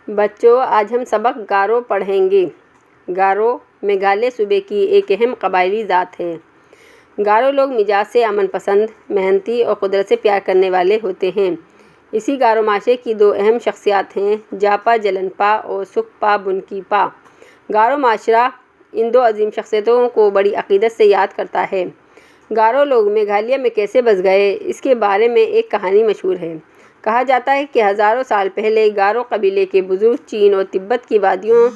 بچوں، آج ہم سبق گارو پڑھیں گے۔ گارو میگھالیہ صوبے کی ایک اہم قبائلی ذات ہے۔ گارو لوگ مزاج سے امن پسند، محنتی اور قدرت سے پیار کرنے والے ہوتے ہیں۔ اسی گارو معاشرے کی دو اہم شخصیات ہیں، جاپا جلنپا اور سکھپا بنکیپا۔ گارو معاشرہ ان دو عظیم شخصیتوں کو بڑی عقیدت سے یاد کرتا ہے۔ گارو لوگ میگھالیہ میں کیسے بس گئے، اس کے بارے میں ایک کہانی مشہور ہے۔ کہا جاتا ہے کہ ہزاروں سال پہلے گارو قبیلے کے بزرگ چین اور تبت کی وادیوں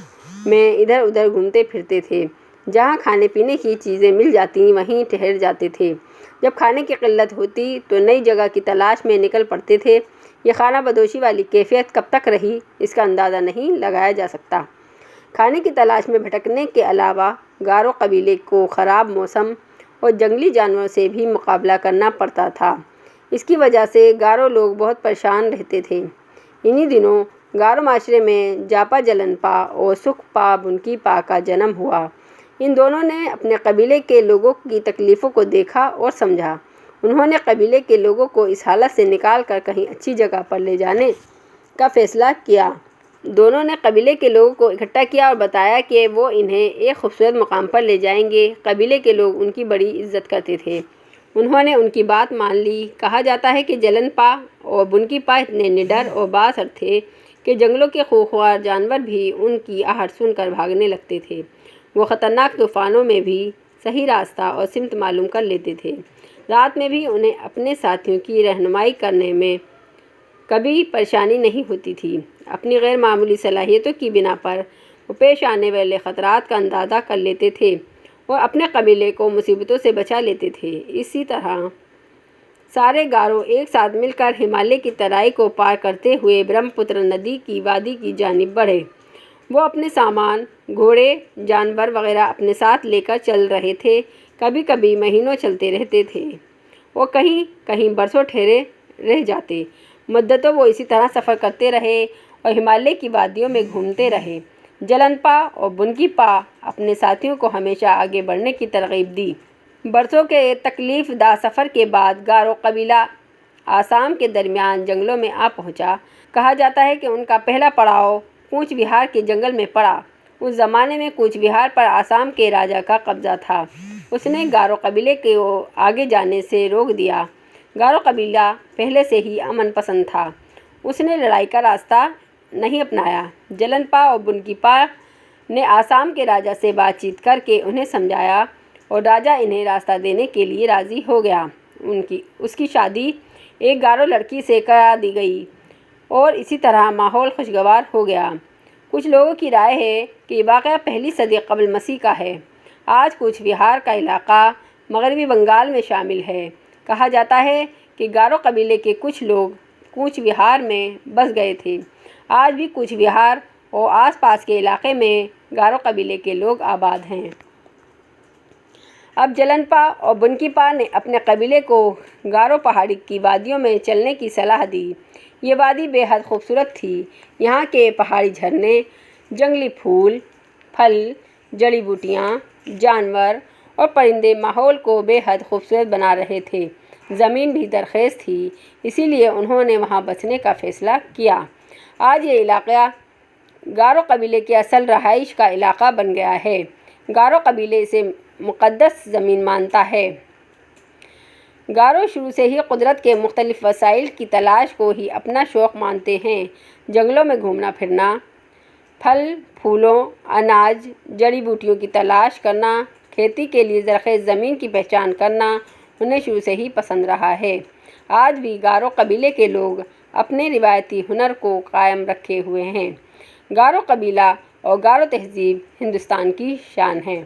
میں ادھر ادھر گھومتے پھرتے تھے۔ جہاں کھانے پینے کی چیزیں مل جاتی وہیں ٹھہر جاتے تھے۔ جب کھانے کی قلت ہوتی تو نئی جگہ کی تلاش میں نکل پڑتے تھے۔ یہ خانہ بدوشی والی کیفیت کب تک رہی، اس کا اندازہ نہیں لگایا جا سکتا۔ کھانے کی تلاش میں بھٹکنے کے علاوہ گارو قبیلے کو خراب موسم اور جنگلی جانوروں سے بھی مقابلہ کرنا پڑتا تھا۔ اس کی وجہ سے گارو لوگ بہت پریشان رہتے تھے۔ انہی دنوں گارو معاشرے میں جاپا جلنپا اور سکھپا بنکیپا کا جنم ہوا۔ ان دونوں نے اپنے قبیلے کے لوگوں کی تکلیفوں کو دیکھا اور سمجھا۔ انہوں نے قبیلے کے لوگوں کو اس حالت سے نکال کر کہیں اچھی جگہ پر لے جانے کا فیصلہ کیا۔ دونوں نے قبیلے کے لوگوں کو اکٹھا کیا اور بتایا کہ وہ انہیں ایک خوبصورت مقام پر لے جائیں گے۔ قبیلے کے لوگ ان کی بڑی عزت کرتے تھے۔ انہوں نے ان کی بات مان لی۔ کہا جاتا ہے کہ جلنپا اور بنکیپا اتنے نڈر اور بااثر تھے کہ جنگلوں کے خوفناک جانور بھی ان کی آہٹ سن کر بھاگنے لگتے تھے۔ وہ خطرناک طوفانوں میں بھی صحیح راستہ اور سمت معلوم کر لیتے تھے۔ رات میں بھی انہیں اپنے ساتھیوں کی رہنمائی کرنے میں کبھی پریشانی نہیں ہوتی تھی۔ اپنی غیر معمولی صلاحیتوں کی بنا پر وہ پیش آنے والے خطرات کا اندازہ کر لیتے تھے اور اپنے قبیلے کو مصیبتوں سے بچا لیتے تھے۔ اسی طرح سارے گارو ایک ساتھ مل کر ہمالیہ کی ترائی کو پار کرتے ہوئے برہم پتر ندی کی وادی کی جانب بڑھے۔ وہ اپنے سامان، گھوڑے، جانور وغیرہ اپنے ساتھ لے کر چل رہے تھے۔ کبھی کبھی مہینوں چلتے رہتے تھے اور کہیں کہیں برسوں ٹھہرے رہ جاتے۔ مدتوں وہ اسی طرح سفر کرتے رہے اور ہمالیہ کی وادیوں میں گھومتے رہے۔ جلنپا اور بنکیپا اپنے ساتھیوں کو ہمیشہ آگے بڑھنے کی ترغیب دی۔ برسوں کے تکلیف دہ سفر کے بعد گارو قبیلہ آسام کے درمیان جنگلوں میں آ پہنچا۔ کہا جاتا ہے کہ ان کا پہلا پڑاؤ کوچ بہار کے جنگل میں پڑا۔ اس زمانے میں کوچ بہار پر آسام کے راجا کا قبضہ تھا۔ اس نے گارو قبیلے کو آگے جانے سے روک دیا۔ گارو قبیلہ پہلے سے ہی امن پسند تھا۔ اس نے لڑائی کا راستہ نہیں اپنایا۔ جلنپا اور بنکیپا نے آسام کے راجا سے بات چیت کر کے انہیں سمجھایا اور راجا انہیں راستہ دینے کے لیے راضی ہو گیا۔ اس کی شادی ایک گارو لڑکی سے کرا دی گئی اور اسی طرح ماحول خوشگوار ہو گیا۔ کچھ لوگوں کی رائے ہے کہ یہ واقعہ پہلی صدی قبل مسیح کا ہے۔ آج کوچ بہار کا علاقہ مغربی بنگال میں شامل ہے۔ کہا جاتا ہے کہ گارو قبیلے کے کچھ لوگ کوچ بہار میں بس گئے تھے۔ آج بھی کوچ بہار اور آس پاس کے علاقے میں گارو قبیلے کے لوگ آباد ہیں۔ اب جلنپا اور بنکیپا نے اپنے قبیلے کو گارو پہاڑی کی وادیوں میں چلنے کی صلاح دی۔ یہ وادی بے حد خوبصورت تھی۔ یہاں کے پہاڑی جھرنے، جنگلی پھول، پھل، جڑی بوٹیاں، جانور اور پرندے ماحول کو بے حد خوبصورت بنا رہے تھے۔ زمین بھی زرخیز تھی، اسی لیے انہوں نے وہاں بسنے کا فیصلہ کیا۔ آج یہ علاقہ گارو قبیلے کی اصل رہائش کا علاقہ بن گیا ہے۔ گارو قبیلے اسے مقدس زمین مانتا ہے۔ گارو شروع سے ہی قدرت کے مختلف وسائل کی تلاش کو ہی اپنا شوق مانتے ہیں۔ جنگلوں میں گھومنا پھرنا، پھل پھولوں، اناج، جڑی بوٹیوں کی تلاش کرنا، کھیتی کے لیے زرخیز زمین کی پہچان کرنا انہیں شروع سے ہی پسند رہا ہے۔ آج بھی گارو قبیلے کے لوگ اپنے روایتی ہنر کو قائم رکھے ہوئے ہیں۔ گارو قبیلہ اور گارو تہذیب ہندوستان کی شان ہے۔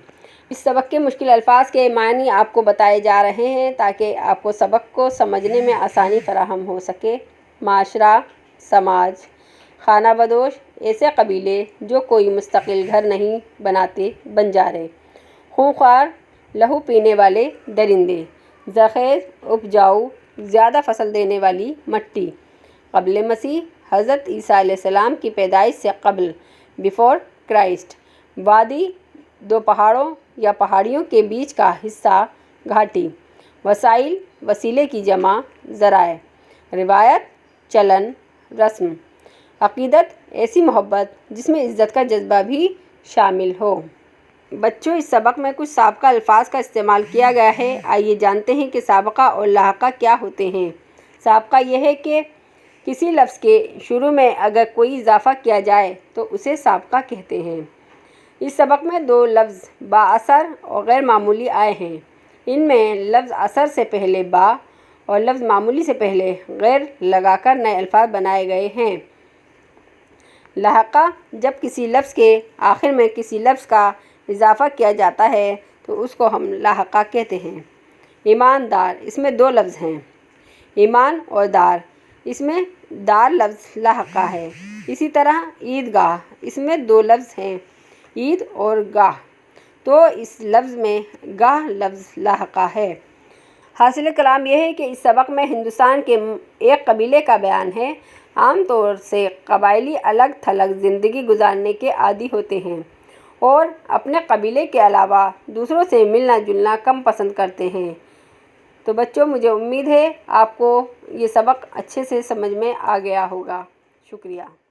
اس سبق کے مشکل الفاظ کے معنی آپ کو بتائے جا رہے ہیں تاکہ آپ کو سبق کو سمجھنے میں آسانی فراہم ہو سکے۔ معاشرہ، سماج، خانہ بدوش، ایسے قبیلے جو کوئی مستقل گھر نہیں بناتے بن جا رہے۔ خونخوار، لہو پینے والے درندے، زرخیز، اپجاؤ، زیادہ فصل دینے والی مٹی۔ قبل مسیح، حضرت عیسیٰ علیہ السلام کی پیدائش سے قبل، بیفور کرائسٹ۔ وادی، دو پہاڑوں یا پہاڑیوں کے بیچ کا حصہ، گھاٹی۔ وسائل، وسیلے کی جمع، ذرائع۔ روایت، چلن، رسم۔ عقیدت ایسی محبت جس میں عزت کا جذبہ بھی شامل ہو۔ بچوں، اس سبق میں کچھ سابقہ الفاظ کا استعمال کیا گیا ہے۔ آئیے جانتے ہیں کہ سابقہ اور لاحقہ کیا ہوتے ہیں۔ سابقہ یہ ہے کہ کسی لفظ کے شروع میں اگر کوئی اضافہ کیا جائے تو اسے سابقہ کہتے ہیں۔ اس سبق میں دو لفظ با اثر اور غیر معمولی آئے ہیں۔ ان میں لفظ اثر سے پہلے با اور لفظ معمولی سے پہلے غیر لگا کر نئے الفاظ بنائے گئے ہیں۔ لاحقہ جب کسی لفظ کے آخر میں کسی لفظ کا اضافہ کیا جاتا ہے تو اس کو ہم لاحقہ کہتے ہیں۔ ایماندار، اس میں دو لفظ ہیں، ایمان اور دار، اس میں دار لفظ لاحقہ ہے۔ اسی طرح عیدگاہ، اس میں دو لفظ ہیں، عید اور گاہ، تو اس لفظ میں گاہ لفظ لاحقہ ہے۔ حاصل کلام یہ ہے کہ اس سبق میں ہندوستان کے ایک قبیلے کا بیان ہے۔ عام طور سے قبائلی الگ تھلگ زندگی گزارنے کے عادی ہوتے ہیں اور اپنے قبیلے کے علاوہ دوسروں سے ملنا جلنا کم پسند کرتے ہیں۔ تو بچوں، مجھے امید ہے آپ کو یہ سبق اچھے سے سمجھ میں آ گیا ہوگا۔ شکریہ۔